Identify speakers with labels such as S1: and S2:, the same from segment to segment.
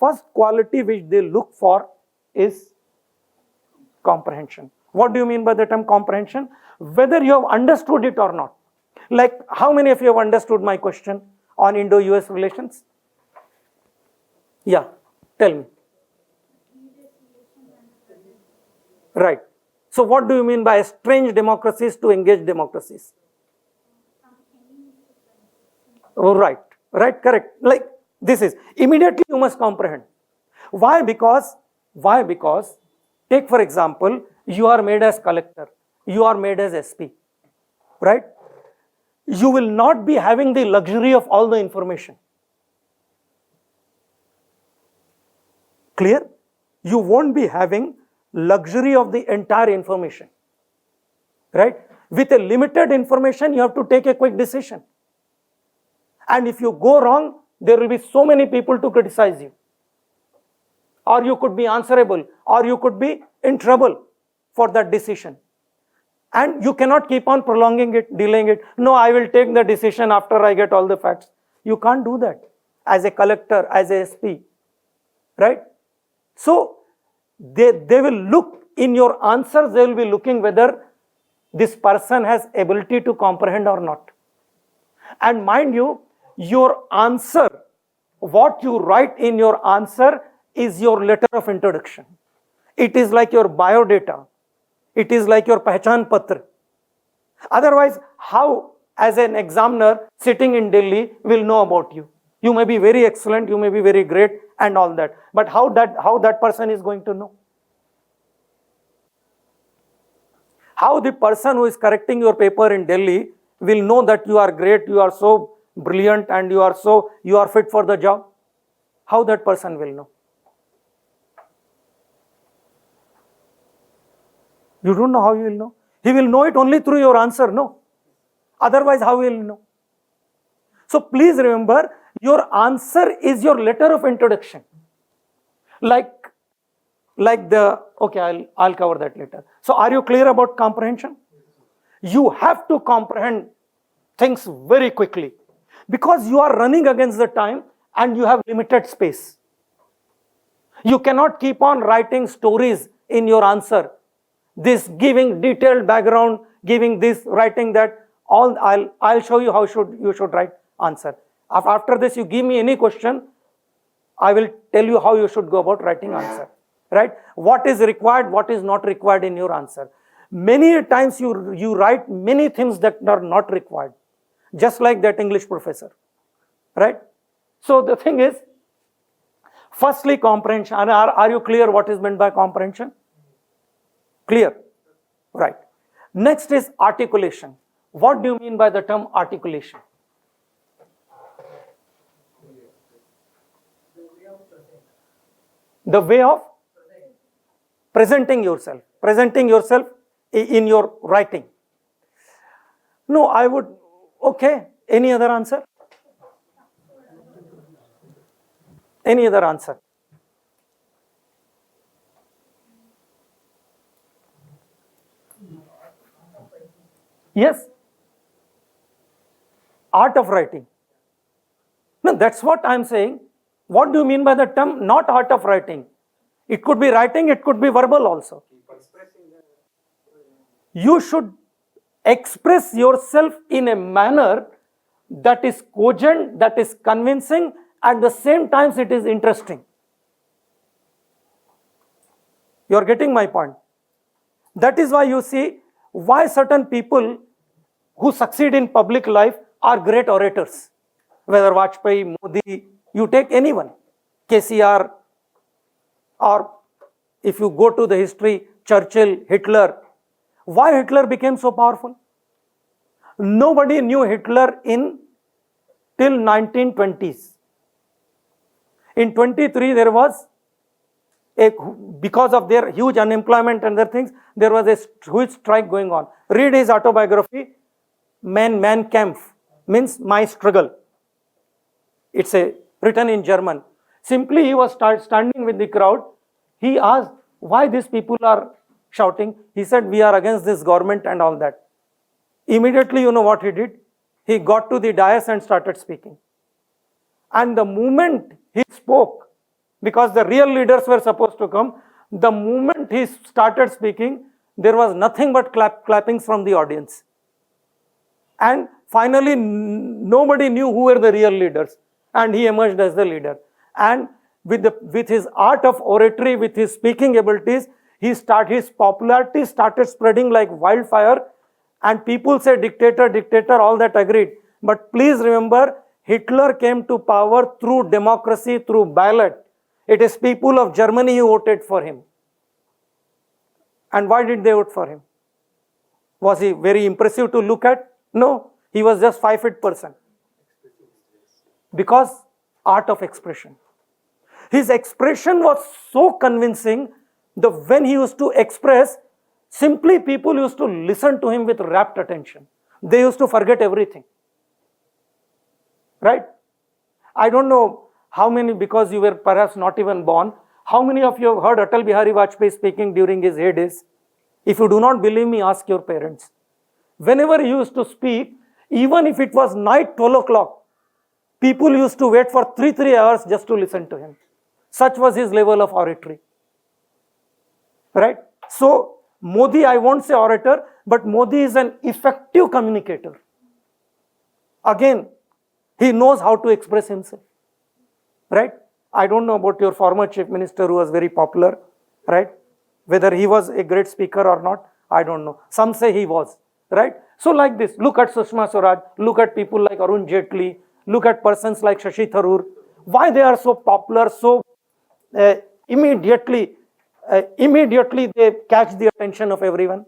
S1: first quality which they look for is comprehension. What do you mean by the term comprehension? Whether you have understood it or not. Like, how many of you have understood my question on Indo-US relations? Yeah, tell me. Right. So what do you mean by estranged democracies to engaged democracies? Oh, right, correct. Like, this is, immediately you must comprehend. Why? Because, take for example, you are made as collector, you are made as SP, right? You will not be having the luxury of all the information. Clear? You won't be having luxury of the entire information, right? With a limited information, you have to take a quick decision. And if you go wrong, there will be so many people to criticize you. Or you could be answerable, or you could be in trouble for that decision. And you cannot keep on prolonging it, delaying it. No, I will take the decision after I get all the facts. You can't do that as a collector, as a SP, right? So, they will look in your answers, they will be looking whether this person has ability to comprehend or not. And mind you, your answer, what you write in your answer is your letter of introduction. It is like your biodata. It is like your Pehchan Patra. Otherwise, how as an examiner sitting in Delhi will know about you? You may be very excellent, you may be very great and all that. But how that person is going to know? How the person who is correcting your paper in Delhi will know that you are great, you are so brilliant and you are fit for the job? How that person will know? You don't know how he will know. He will know it only through your answer, no? Otherwise, how will he know? So please remember, your answer is your letter of introduction. Like okay, I'll cover that later. So are you clear about comprehension? You have to comprehend things very quickly because you are running against the time and you have limited space. You cannot keep on writing stories in your answer. This giving detailed background, giving this, writing that, all I'll show you how you should write answer. After this, you give me any question, I will tell you how you should go about writing answer. Right? What is required, what is not required in your answer. Many times you write many things that are not required, just like that English professor. Right? So the thing is, firstly, comprehension. Are you clear what is meant by comprehension? Clear? Right. Next is articulation. What do you mean by the term articulation? The way of presenting yourself in your writing. No, I would, okay, any other answer? Any other answer? Yes? Art of writing. No, that's what I'm saying. What do you mean by the term not art of writing? It could be writing, it could be verbal also. You should express yourself in a manner that is cogent, that is convincing, at the same time it is interesting. You are getting my point. That is why you see why certain people who succeed in public life are great orators. Whether Vajpayee, Modi, you take anyone, KCR, or if you go to the history, Churchill, Hitler. Why Hitler became so powerful? Nobody knew Hitler till 1920s. In 23, there was because of their huge unemployment and other things, there was a huge strike going on. Read his autobiography, Mein Kampf, means my struggle. It's written in German. Simply, he was standing with the crowd. He asked, why these people are shouting? He said, we are against this government and all that. Immediately, you know what he did? He got to the dais and started speaking. And the moment he spoke, because the real leaders were supposed to come. The moment he started speaking, there was nothing but clappings from the audience. And finally, nobody knew who were the real leaders, and he emerged as the leader. And with his art of oratory, with his speaking abilities, his popularity started spreading like wildfire, and people say dictator, dictator, all that agreed. But please remember, Hitler came to power through democracy, through ballot. It is people of Germany who voted for him. And why did they vote for him? Was he very impressive to look at? No, he was just 5 person. Because art of expression. His expression was so convincing that when he used to express, simply people used to listen to him with rapt attention. They used to forget everything. Right? I don't know how many, because you were perhaps not even born, how many of you have heard Atal Bihari Vajpayee speaking during his heydays? If you do not believe me, ask your parents. Whenever he used to speak, even if it was night 12 o'clock, people used to wait for 3 hours just to listen to him. Such was his level of oratory. Right? So, Modi, I won't say orator, but Modi is an effective communicator. Again, he knows how to express himself. Right? I don't know about your former chief minister who was very popular. Right? Whether he was a great speaker or not, I don't know. Some say he was. Right? So like this, look at Sushma Swaraj, look at people like Arun Jaitley, look at persons like Shashi Tharoor. Why they are so popular, so immediately they catch the attention of everyone?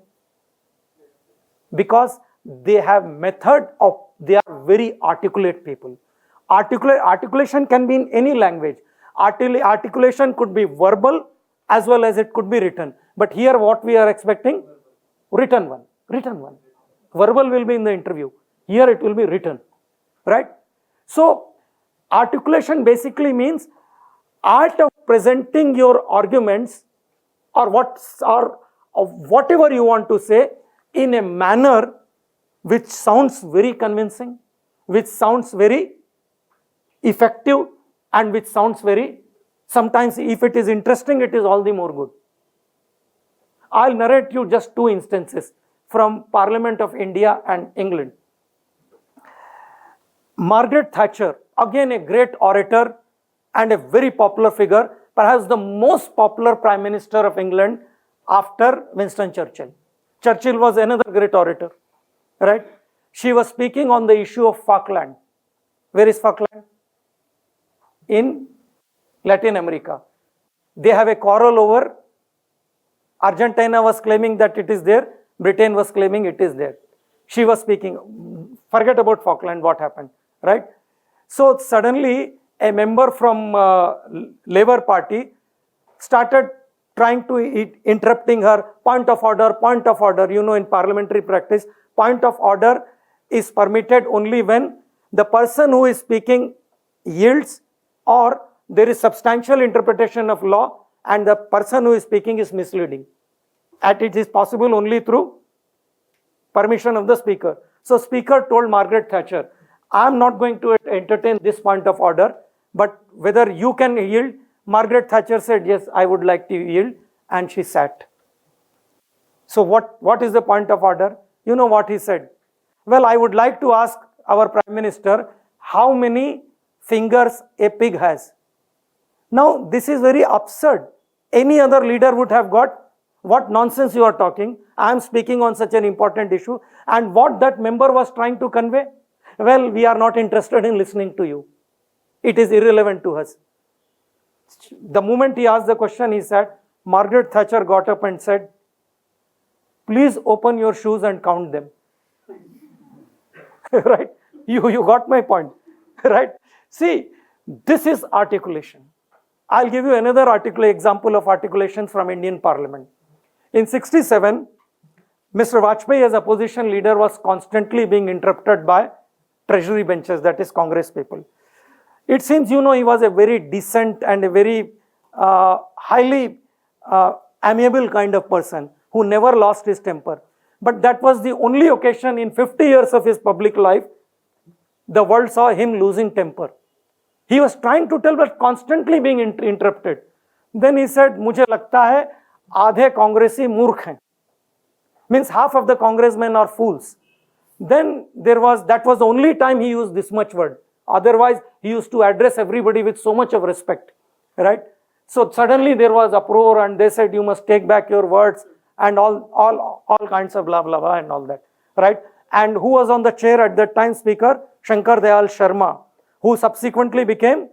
S1: Because they have method of, they are very articulate people. Articulation can be in any language. Articulation could be verbal as well as it could be written. But here what we are expecting? Written one. Verbal will be in the interview. Here it will be written. Right? So, articulation basically means art of presenting your arguments or whatever you want to say in a manner which sounds very convincing, which sounds very effective, and which sounds very, sometimes if it is interesting, it is all the more good. I'll narrate you just 2 instances from Parliament of India and England. Margaret Thatcher, again a great orator and a very popular figure, perhaps the most popular Prime Minister of England after Winston Churchill. Churchill was another great orator, right? She was speaking on the issue of Falkland. Where is Falkland? In Latin America. They have a quarrel over, Argentina was claiming that it is there, Britain was claiming it is there. She was speaking, forget about Falkland, what happened, right? So suddenly a member from Labour Party started trying to interrupting her. Point of order, point of order. You know, in parliamentary practice, point of order is permitted only when the person who is speaking yields or there is substantial interpretation of law and the person who is speaking is misleading. And it is possible only through permission of the speaker. So speaker told Margaret Thatcher, I am not going to entertain this point of order, but whether you can yield. Margaret Thatcher said, yes, I would like to yield, and she sat. So what is the point of order? You know what he said? Well, I would like to ask our Prime Minister how many fingers a pig has. Now, this is very absurd. Any other leader would have got, what nonsense you are talking. I am speaking on such an important issue. And what that member was trying to convey? Well, we are not interested in listening to you. It is irrelevant to us. The moment he asked the question, he said, Margaret Thatcher got up and said, please open your shoes and count them. Right? You got my point. Right? See, this is articulation. I'll give you another example of articulation from Indian Parliament. In 1967, Mr. Vajpayee as opposition leader was constantly being interrupted by treasury benches, that is Congress people. It seems, you know, he was a very decent and a very highly amiable kind of person who never lost his temper. But that was the only occasion in 50 years of his public life, the world saw him losing temper. He was trying to tell but constantly being interrupted. Then he said, मुझे लगता है आधे कांग्रेसी मूर्ख हैं. Means half of the congressmen are fools. Then that was the only time he used this much word. Otherwise, he used to address everybody with so much of respect, right? So suddenly there was uproar and they said, you must take back your words and all kinds of blah, blah, blah and all that, right? And who was on the chair at that time? Speaker Shankar Dayal Sharma, who subsequently became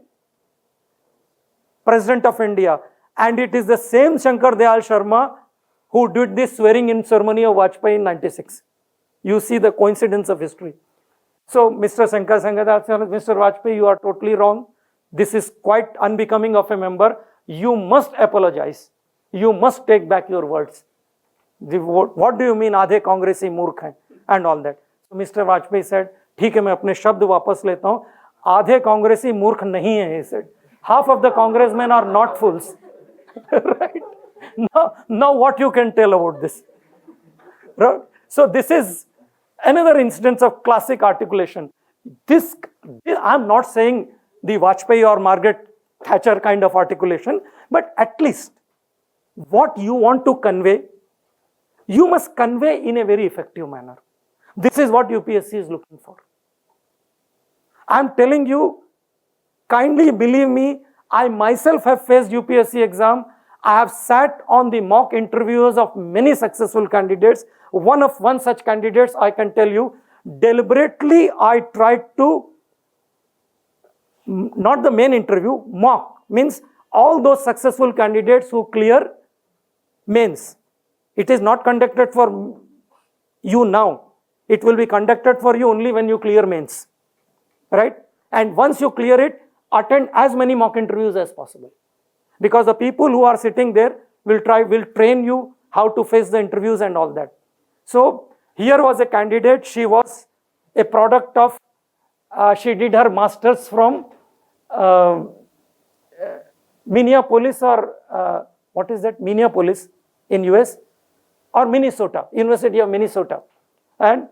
S1: President of India. And it is the same Shankar Dayal Sharma who did this swearing-in ceremony of Vajpayee in 96. You see the coincidence of history. So, Mr. Shankar Dayal Sharma, Mr. Vajpayee, you are totally wrong. This is quite unbecoming of a member. You must apologize. You must take back your words. What do you mean, आधे कांग्रेसी मूर्ख हैं and all that. So, Mr. Vajpayee said, ठीक है मैं अपने शब्द वापस लेता हूँ. आधे कांग्रेसी मूर्ख नहीं है, he said. Half of the congressmen are not fools. Right? Now what you can tell about this? Right? So this is another instance of classic articulation. I'm not saying the Vajpayee or Margaret Thatcher kind of articulation, but at least what you want to convey, you must convey in a very effective manner. This is what UPSC is looking for. I'm telling you, kindly believe me, I myself have faced UPSC exam. I have sat on the mock interviews of many successful candidates. One such candidates, I can tell you, deliberately I tried to, not the main interview, mock, means all those successful candidates who clear mains. It is not conducted for you now. It will be conducted for you only when you clear mains, right? And once you clear it, attend as many mock interviews as possible. Because the people who are sitting there will train you how to face the interviews and all that. So here was a candidate. She was a product of, she did her masters from Minneapolis or what is that? Minneapolis in US or Minnesota, University of Minnesota, and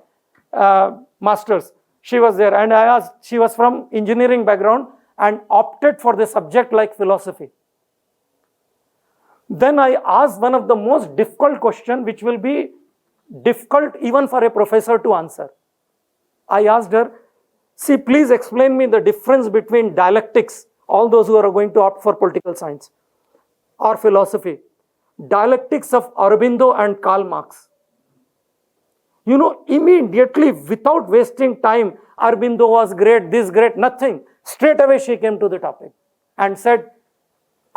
S1: masters. She was there, and I asked, she was from engineering background and opted for the subject like philosophy. Then I asked one of the most difficult questions, which will be difficult even for a professor to answer. I asked her, see, please explain me the difference between dialectics, all those who are going to opt for political science, or philosophy, dialectics of Aurobindo and Karl Marx. You know, immediately, without wasting time, Aurobindo was great, this great, nothing. Straight away she came to the topic and said,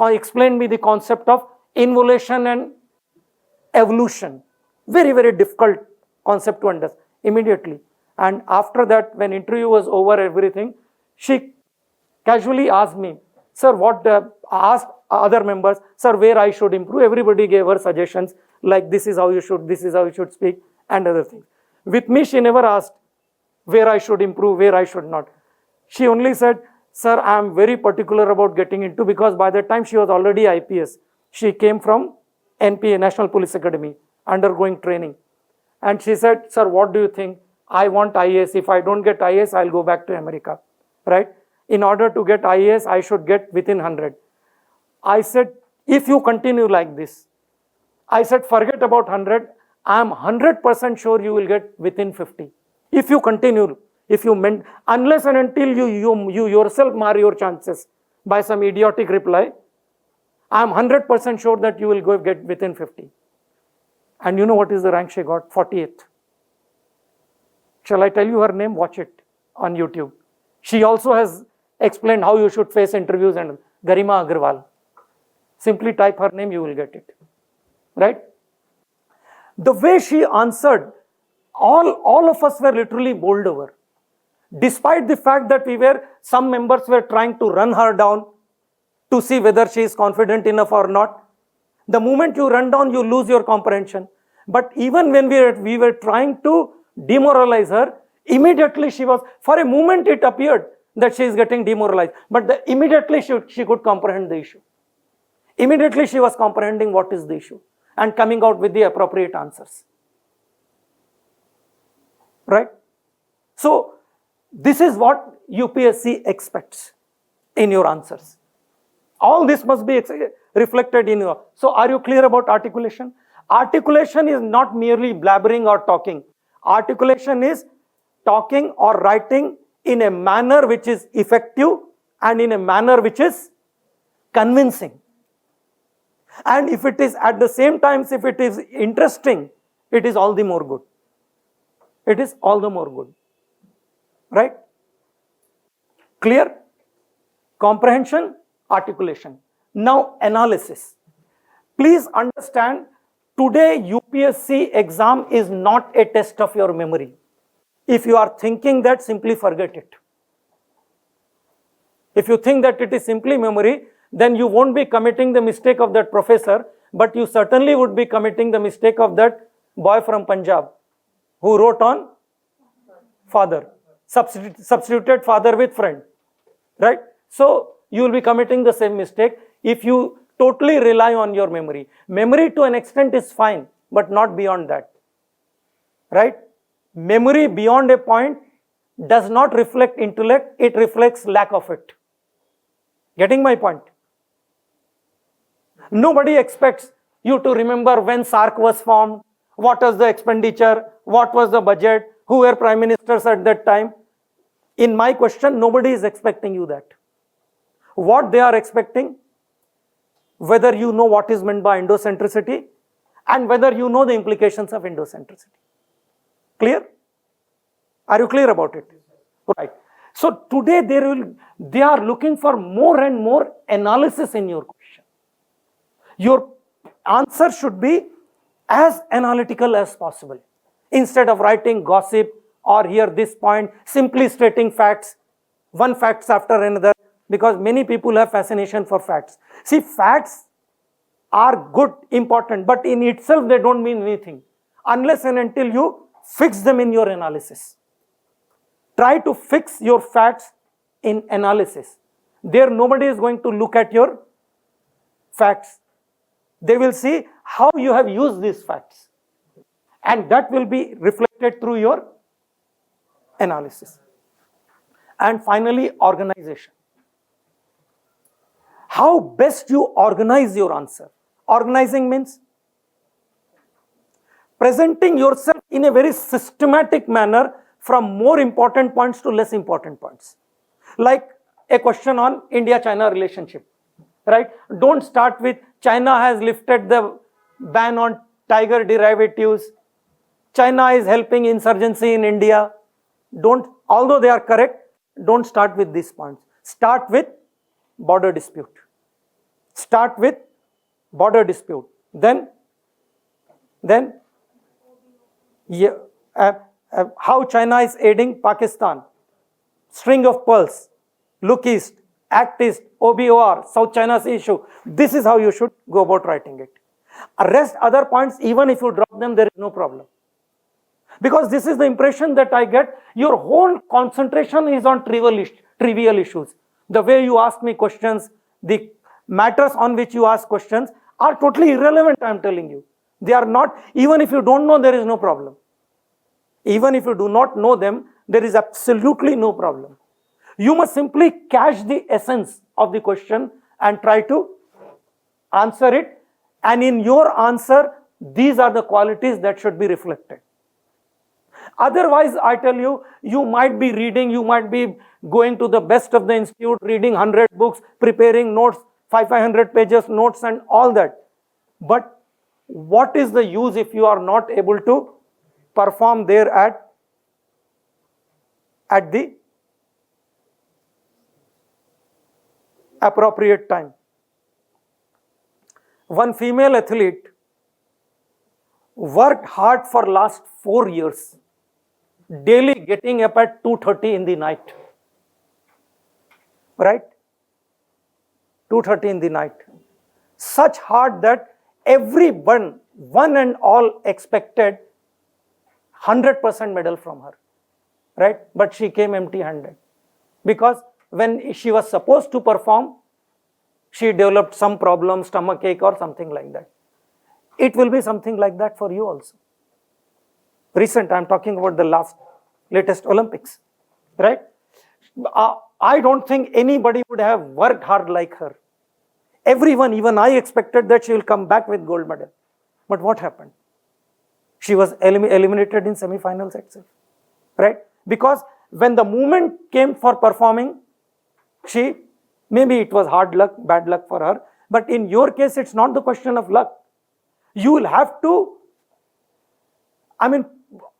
S1: explain me the concept of involution and evolution. Very, very difficult concept to understand immediately. And after that, when interview was over, everything, she casually asked me, sir, asked other members, sir, where I should improve. Everybody gave her suggestions like this is how you should speak and other things. With me, she never asked where I should improve, where I should not. She only said, sir, I am very particular about getting into, because by that time she was already IPS. She came from NPA, National Police Academy, undergoing training. And she said, sir, what do you think? I want IAS. If I don't get IAS, I'll go back to America, right? In order to get IAS, I should get within 100. I said, if you continue like this, I said, forget about 100. I'm 100% sure you will get within 50. If you continue, unless and until you yourself mar your chances by some idiotic reply, I'm 100% sure that you will get within 50. And you know what is the rank she got? 48th. Shall I tell you her name? Watch it on YouTube. She also has explained how you should face interviews, and Garima Agarwal. Simply type her name, you will get it. Right? The way she answered, all of us were literally bowled over. Despite the fact that some members were trying to run her down to see whether she is confident enough or not. The moment you run down, you lose your comprehension. But even when we were trying to demoralize her, immediately for a moment it appeared that she is getting demoralized. But immediately she could comprehend the issue. Immediately she was comprehending what is the issue and coming out with the appropriate answers. Right? So, this is what UPSC expects. in your answers. All this must be reflected in your. So are you clear about articulation? Articulation is not merely blabbering or talking. Articulation is talking or writing in a manner which is effective and in a manner which is convincing. And if it is at the same time, if it is interesting, it is all the more good. It is all the more good. Right? Clear? Comprehension, articulation. Now analysis. Please understand, today UPSC exam is not a test of your memory. If you are thinking that, simply forget it. If you think that it is simply memory, then you won't be committing the mistake of that professor, but you certainly would be committing the mistake of that boy from Punjab who wrote on father, substituted father with friend, right? So you will be committing the same mistake if you totally rely on your memory. Memory to an extent is fine, but not beyond that, right? Memory beyond a point does not reflect intellect, it reflects lack of it. Getting my point? Nobody expects you to remember when SARC was formed, what was the expenditure, what was the budget, who were prime ministers at that time. In my question, nobody is expecting you that. What they are expecting, whether you know what is meant by endocentricity and whether you know the implications of endocentricity. Clear? Are you clear about it? Right. So today they are looking for more and more analysis in your question. Your answer should be as analytical as possible. Instead of writing gossip or here this point, simply stating facts, one facts after another, because many people have fascination for facts. See, facts are good, important, but in itself they don't mean anything unless and until you fix them in your analysis. Try to fix your facts in analysis. There nobody is going to look at your facts. They will see how you have used these facts. And that will be reflected through your analysis. And finally, organization. How best you organize your answer. Organizing means presenting yourself in a very systematic manner from more important points to less important points. Like a question on India-China relationship, right? Don't start with China has lifted the ban on tiger derivatives. China is helping insurgency in India. Although they are correct, don't start with these points. Start with border dispute. Start with border dispute. Then how China is aiding Pakistan. String of pearls. Look east. Act east. OBOR. South China Sea issue. This is how you should go about writing it. Rest other points, even if you drop them, there is no problem. Because this is the impression that I get. Your whole concentration is on trivial issues. The way you ask me questions, the matters on which you ask questions are totally irrelevant, I am telling you. They are not, even if you don't know, there is no problem. Even if you do not know them, there is absolutely no problem. You must simply catch the essence of the question and try to answer it. And in your answer, these are the qualities that should be reflected. Otherwise, I tell you, you might be reading, you might be going to the best of the institute, reading 100 books, preparing notes, 500 pages notes and all that. But what is the use if you are not able to perform there at the appropriate time? One female athlete worked hard for last 4 years, daily getting up at 2:30 in the night, right? 2:30 in the night. Such hard that everyone, one and all, expected 100% medal from her, right? But she came empty-handed because when she was supposed to perform, she developed some problem, stomachache or something like that. It will be something like that for you also. Recent, I am talking about the latest Olympics, right? I don't think anybody would have worked hard like her. Everyone, even I expected that she will come back with gold medal. But what happened? She was eliminated in semi-finals itself, right? Because when the moment came for performing, maybe it was hard luck, bad luck for her, but in your case, it's not the question of luck. You will have to,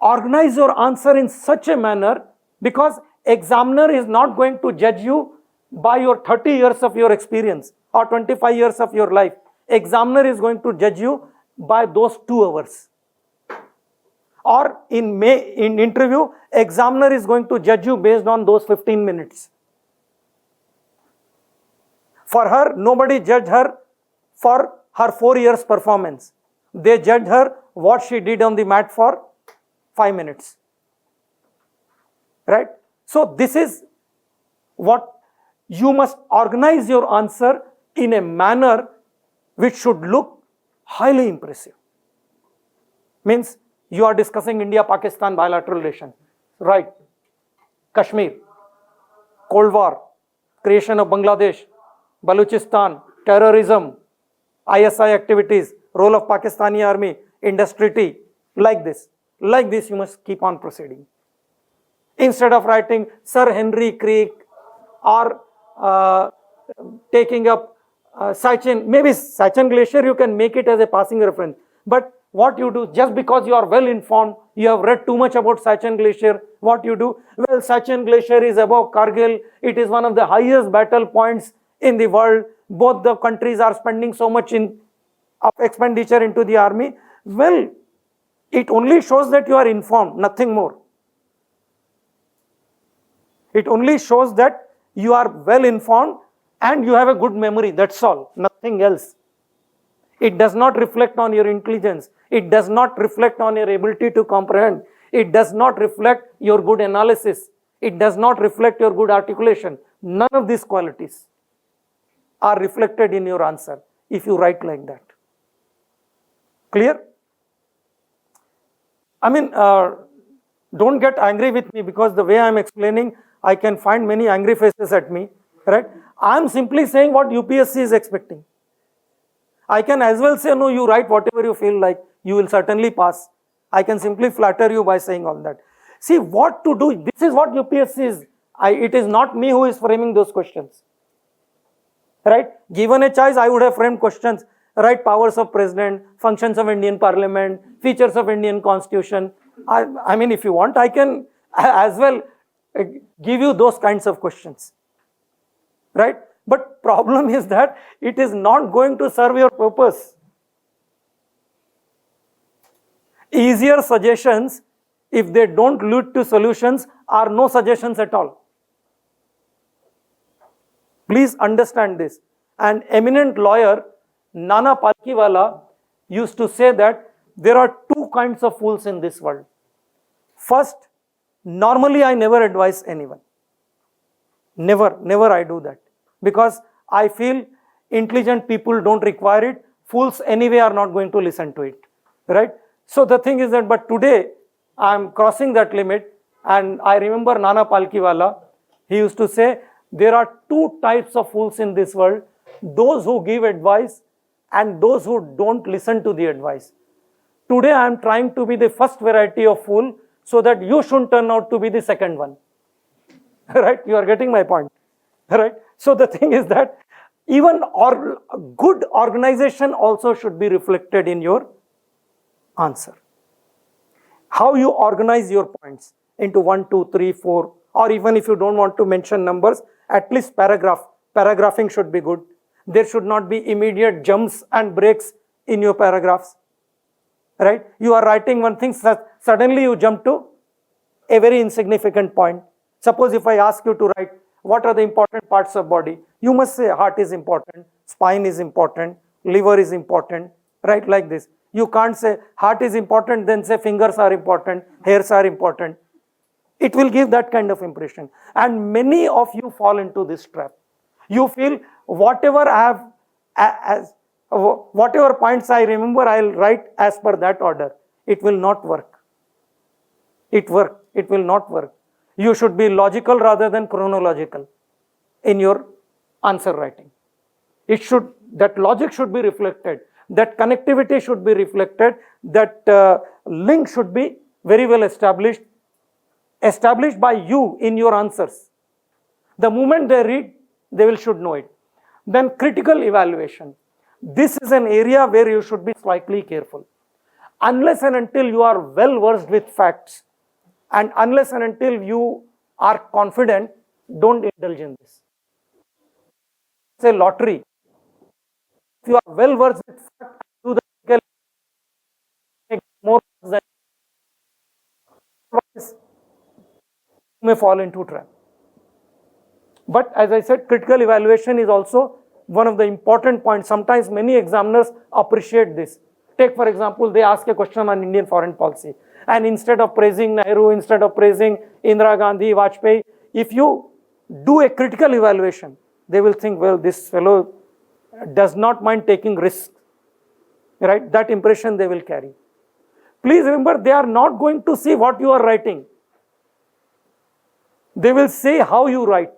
S1: organize your answer in such a manner, because examiner is not going to judge you by your 30 years of your experience or 25 years of your life. Examiner is going to judge you by those 2 hours. Or in interview, examiner is going to judge you based on those 15 minutes. For her, nobody judged her for her 4 years performance. They judged her what she did on the mat for 5 minutes. Right? So this is what you must organize your answer in a manner which should look highly impressive. Means you are discussing India-Pakistan bilateral relations, right? Kashmir, Cold War, creation of Bangladesh, Balochistan, terrorism, ISI activities, role of Pakistani army, industry tea, like this. Like this you must keep on proceeding. Instead of writing Sir Henry Creek or taking up Sachin, maybe Sachin Glacier you can make it as a passing reference. But what you do, just because you are well informed, you have read too much about Sachin Glacier, what you do? Well, Sachin Glacier is above Kargil. It is one of the highest battle points in the world. Both the countries are spending so much of expenditure into the army. Well, it only shows that you are informed, nothing more. It only shows that you are well informed and you have a good memory, that's all, nothing else. It does not reflect on your intelligence. It does not reflect on your ability to comprehend. It does not reflect your good analysis. It does not reflect your good articulation. None of these qualities are reflected in your answer if you write like that. Clear? Don't get angry with me, because the way I am explaining, I can find many angry faces at me, right? I am simply saying what UPSC is expecting. I can as well say, no, you write whatever you feel like, you will certainly pass. I can simply flatter you by saying all that. See, what to do, this is what UPSC is. It is not me who is framing those questions. Right? Given a choice, I would have framed questions, right? Powers of president, functions of Indian parliament, features of Indian constitution. If you want, I can as well give you those kinds of questions. Right? But problem is that it is not going to serve your purpose. Easier suggestions, if they don't lead to solutions, are no suggestions at all. Please understand this. An eminent lawyer, Nana Palkiwala, used to say that there are 2 kinds of fools in this world. First, normally I never advise anyone. Never I do that. Because I feel intelligent people don't require it. Fools anyway are not going to listen to it. Right? So the thing is that, but today I am crossing that limit, and I remember Nana Palkiwala, he used to say, there are 2 types of fools in this world, those who give advice and those who don't listen to the advice. Today I am trying to be the first variety of fool, so that you shouldn't turn out to be the second one. Right? You are getting my point. Right? So the thing is that even good organization also should be reflected in your answer. How you organize your points into 1, 2, 3, 4, or even if you don't want to mention numbers, at least paragraphing should be good. There should not be immediate jumps and breaks in your paragraphs. Right? You are writing one thing, suddenly you jump to a very insignificant point. Suppose if I ask you to write, what are the important parts of body? You must say heart is important, spine is important, liver is important, right? Like this. You can't say heart is important, then say fingers are important, hairs are important. It will give that kind of impression. And many of you fall into this trap. You feel whatever points I remember, I'll write as per that order. It will not work. It will not work. You should be logical rather than chronological in your answer writing. That logic should be reflected, that connectivity should be reflected, that link should be very well established by you in your answers. The moment they read, they should know it. Then critical evaluation. This is an area where you should be slightly careful. Unless and until you are well versed with facts, and unless and until you are confident, don't indulge in this. It's a lottery. If you are well versed with facts, do the critical make more than otherwise you may fall into trap. But as I said, critical evaluation is also one of the important points. Sometimes many examiners appreciate this. Take for example, they ask a question on Indian foreign policy, and instead of praising Nehru, instead of praising Indira Gandhi, Vajpayee, if you do a critical evaluation, they will think, well, this fellow does not mind taking risks, right? That impression they will carry. Please remember, they are not going to see what you are writing. They will say how you write.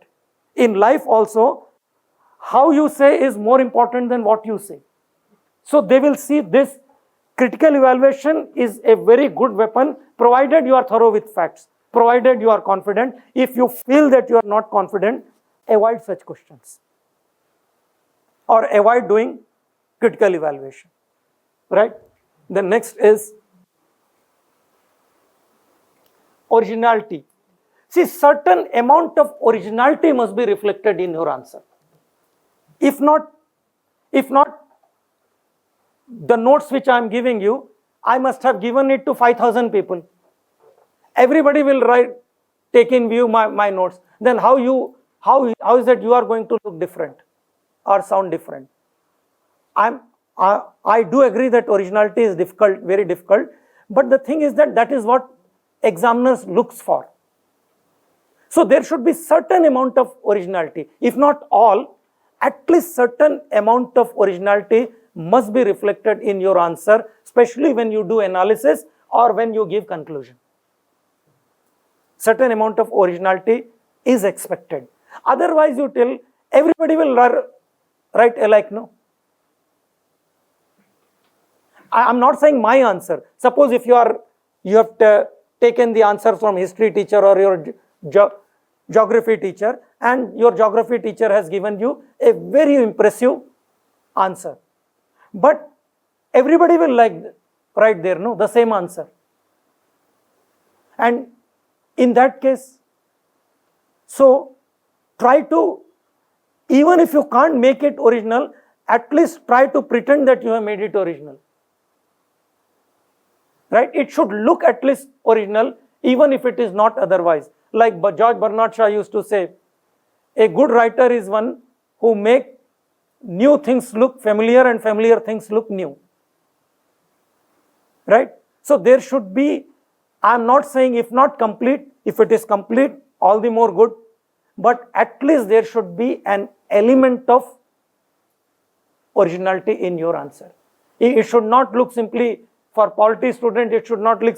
S1: In life also, how you say is more important than what you say. So they will see this. Critical evaluation is a very good weapon, provided you are thorough with facts, provided you are confident. If you feel that you are not confident, avoid such questions or avoid doing critical evaluation, right? The next is originality. See, certain amount of originality must be reflected in your answer. If not, the notes which I am giving you, I must have given it to 5,000 people. Everybody will take in view my notes. Then how is it you are going to look different or sound different? I do agree that originality is difficult, very difficult, but the thing is that is what examiners looks for. So there should be certain amount of originality, if not all, at least certain amount of originality must be reflected in your answer, especially when you do analysis or when you give conclusion. Certain amount of originality is expected. Otherwise you tell everybody will write alike, no. I am not saying my answer. Suppose if you have taken the answer from history teacher or your geography teacher, and your geography teacher has given you a very impressive answer, but everybody will write there, no, the same answer. And in that case, so try to, even if you can't make it original, at least try to pretend that you have made it original, right? It should look at least original, even if it is not otherwise. Like George Bernard Shaw used to say, a good writer is one who makes new things look familiar and familiar things look new, right? So there should be, I am not saying if not complete, if it is complete, all the more good, but at least there should be an element of originality in your answer. It should not look simply, for polity student, it should not look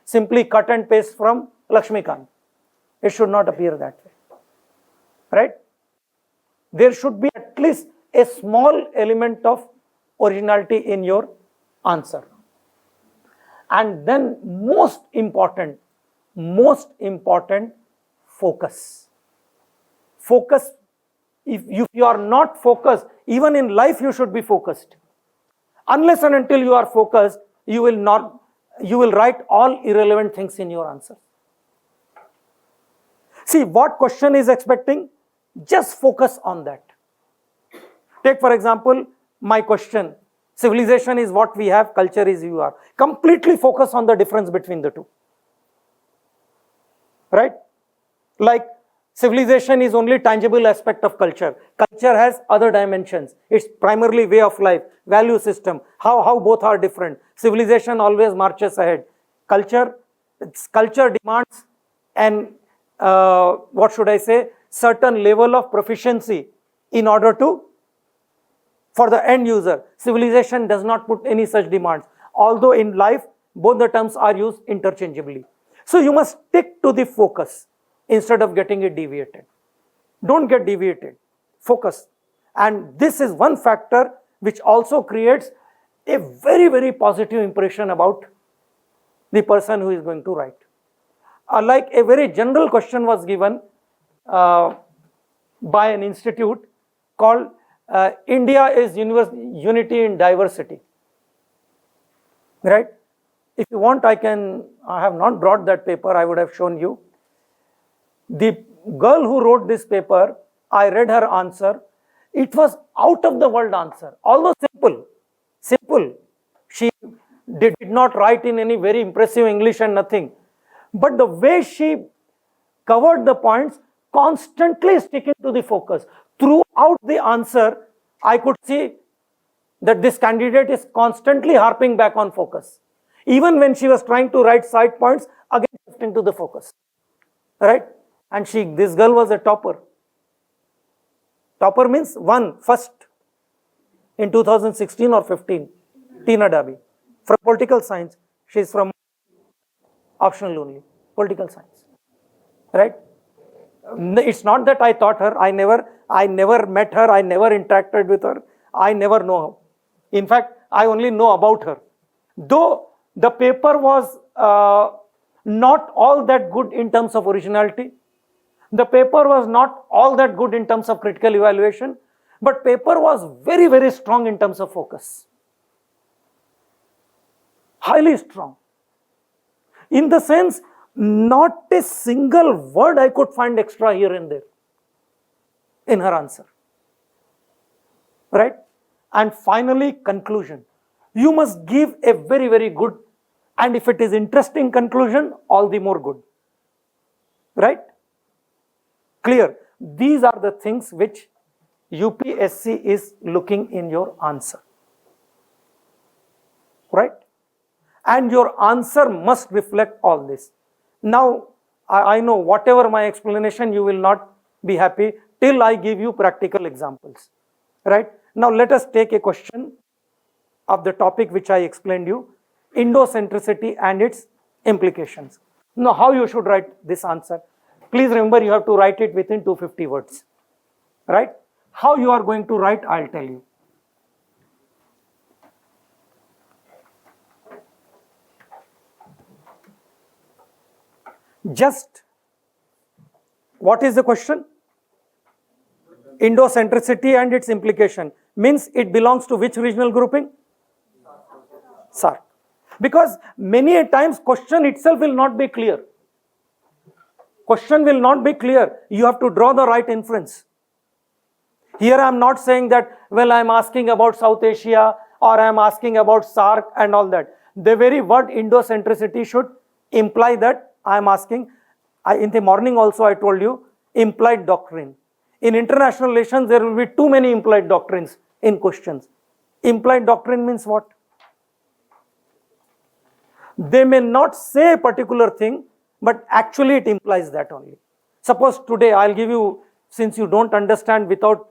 S1: simply cut and paste from Lakshmikant. It should not appear that way, right? There should be at least a small element of originality in your answer. And then most important, focus. Focus, if you are not focused, even in life you should be focused. Unless and until you are focused, you will write all irrelevant things in your answer. See, what question is expecting? Just focus on that. Take for example, my question, civilization is what we have, culture is you are. Completely focus on the difference between the two, right? Like civilization is only tangible aspect of culture. Culture has other dimensions. It's primarily way of life, value system, how both are different. Civilization always marches ahead. Culture demands an certain level of proficiency in order for the end user. Civilization does not put any such demands, although in life both the terms are used interchangeably. So you must stick to the focus. instead of getting it deviated. Don't get deviated. Focus. And this is one factor which also creates a very, very positive impression about the person who is going to write. Like a very general question was given by an institute called India is Unity in Diversity. Right? If you want, I have not brought that paper, I would have shown you. The girl who wrote this paper, I read her answer. It was out of the world answer, although simple. She did not write in any very impressive English and nothing. But the way she covered the points, constantly sticking to the focus. Throughout the answer, I could see that this candidate is constantly harping back on focus. Even when she was trying to write side points, again shifting to the focus. Right? And this girl was a topper. Topper means first in 2016 or 15. Tina Dabi. From political science. She is from optional only. Political science. Right? It's not that I taught her. I never met her. I never interacted with her. I never know her. In fact, I only know about her. Though the paper was not all that good in terms of originality. The paper was not all that good in terms of critical evaluation. But paper was very, very strong in terms of focus. Highly strong. In the sense, not a single word I could find extra here and there in her answer. Right? And finally, conclusion. You must give a very, very good, and if it is interesting conclusion, all the more good. Right? Clear. These are the things which UPSC is looking in your answer. Right? And your answer must reflect all this. Now, I know whatever my explanation, you will not be happy till I give you practical examples. Right? Now, let us take a question of the topic which I explained you, Indocentricity and its implications. Now, how you should write this answer? Please remember, you have to write it within 250 words. Right? How you are going to write, I'll tell you. Just, what is the question? Indocentricity and its implication. Means it belongs to which regional grouping? SAARC. Because many a times question itself will not be clear. Question will not be clear. You have to draw the right inference. Here I am not saying that, well, I am asking about South Asia or I am asking about SAARC and all that. The very word Indocentricity should imply that I am asking. In the morning also I told you, implied doctrine. In international relations, there will be too many implied doctrines in questions. Implied doctrine means what? They may not say a particular thing, but actually it implies that only. Suppose today I'll give you, since you don't understand without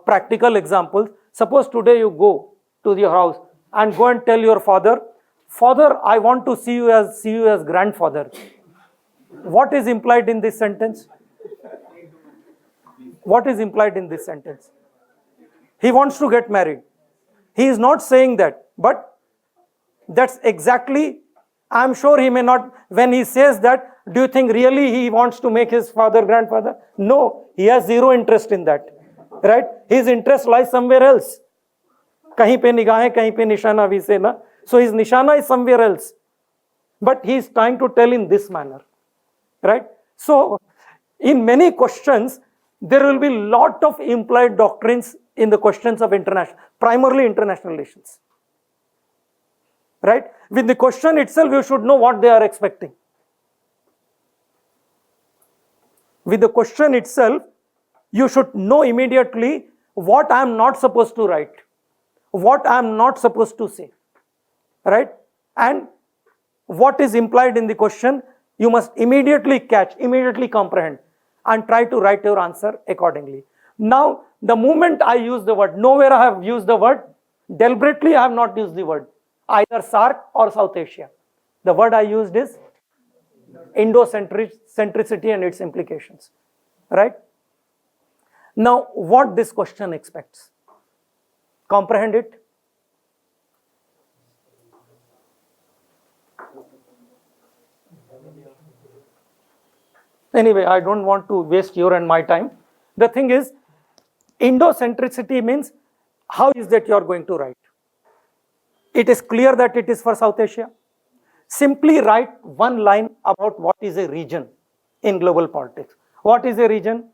S1: practical examples, suppose today you go to your house and go and tell your father, Father, I want to see you as grandfather. What is implied in this sentence? What is implied in this sentence? He wants to get married. He is not saying that, but that's exactly, I'm sure he may not, when he says that, do you think really he wants to make his father grandfather? No, he has zero interest in that. Right? His interest lies somewhere else. Kahin pe nigahein, kahin pe nishana, we say, na? So his nishana is somewhere else. But he is trying to tell in this manner. Right? So, in many questions, there will be lot of implied doctrines in the questions of primarily international relations. Right? With the question itself, you should know what they are expecting. With the question itself, you should know immediately what I am not supposed to write, what I am not supposed to say. Right? And what is implied in the question, you must immediately catch, immediately comprehend, and try to write your answer accordingly. Now, the moment I use the word, nowhere I have used the word, deliberately I have not used the word, either SAARC or South Asia. The word I used is Indo-centricity and its implications, right? Now, what this question expects? Comprehend it? Anyway, I don't want to waste your and my time. The thing is, Indo-centricity means, how is that you are going to write? It is clear that it is for South Asia. Simply write one line about what is a region in global politics. What is a region?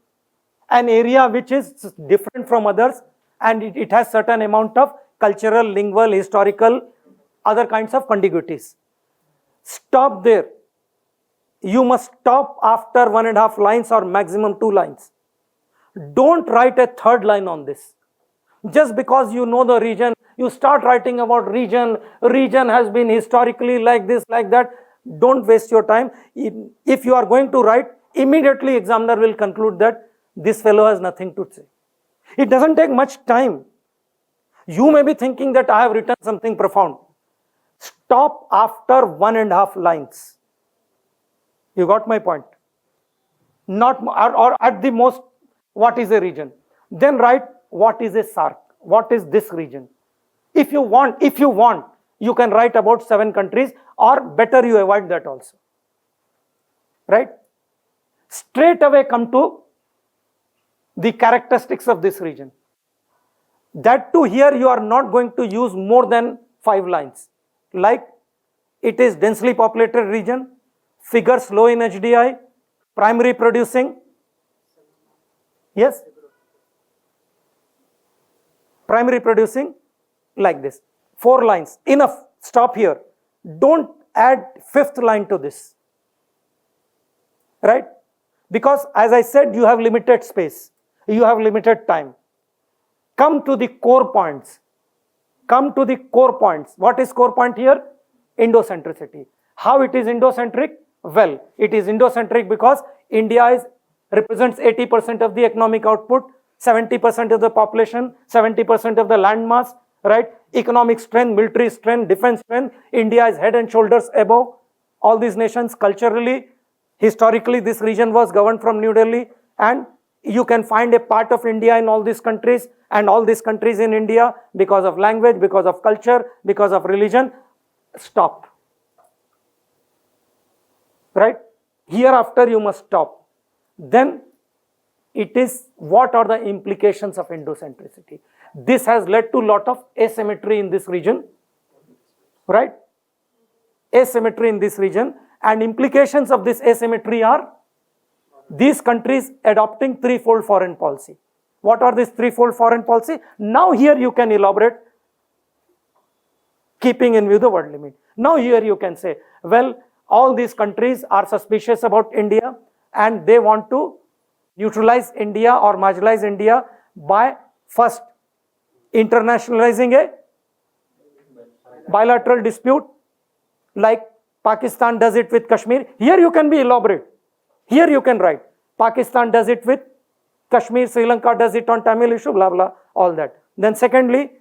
S1: An area which is different from others, and it has certain amount of cultural, lingual, historical, other kinds of contiguities. Stop there. You must stop after 1.5 lines or maximum 2 lines. Don't write a third line on this. Just because you know the region, you start writing about region has been historically like this, like that. Don't waste your time. If you are going to write, immediately examiner will conclude that this fellow has nothing to say. It doesn't take much time. You may be thinking that I have written something profound. Stop after 1.5 lines. You got my point? Not, or at the most, what is a region? Then write what is a SAARC? What is this region? If you want, you can write about 7 countries, or better you avoid that also. Right? Straight away come to the characteristics of this region. That too, here you are not going to use more than 5 lines. Like, it is densely populated region, figures low in HDI, primary producing. Yes? Primary producing, like this. 4 lines, enough, stop here. Don't add 5th line to this. Right? Because as I said, you have limited space, you have limited time. Come to the core points. Come to the core points. What is core point here? Indo-centricity. How it is Indo-centric? Well, it is Indo-centric because India represents 80% of the economic output, 70% of the population, 70% of the land mass, right? Economic strength, military strength, defense strength. India is head and shoulders above all these nations. Culturally, historically, this region was governed from New Delhi, and you can find a part of India in all these countries, and all these countries in India because of language, because of culture, because of religion. Stop. Right? Hereafter you must stop. Then it is, what are the implications of Indo-centricity? This has led to a lot of asymmetry in this region, right? Asymmetry in this region, and implications of this asymmetry are these countries adopting threefold foreign policy. What are these threefold foreign policy? Now here you can elaborate, keeping in view the word limit. Now here you can say, well, all these countries are suspicious about India and they want to neutralize India or marginalize India by first internationalizing a bilateral dispute like Pakistan does it with Kashmir. Here you can be elaborate. Here you can write Pakistan does it with Kashmir, Sri Lanka does it on Tamil issue, blah blah, all that. Then secondly,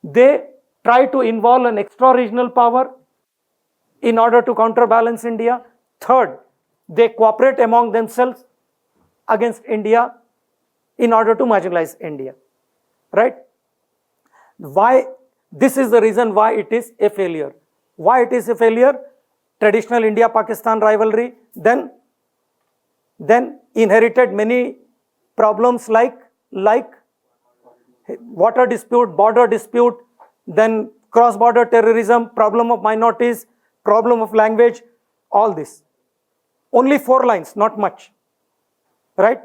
S1: they try to involve an extra-regional power in order to counterbalance India. Third, they cooperate among themselves against India in order to marginalize India. Right? Why? This is the reason why it is a failure. Why it is a failure? Traditional India-Pakistan rivalry, then inherited many problems like water dispute, border dispute, then cross-border terrorism, problem of minorities, problem of language, all this. Only 4 lines, not much, right?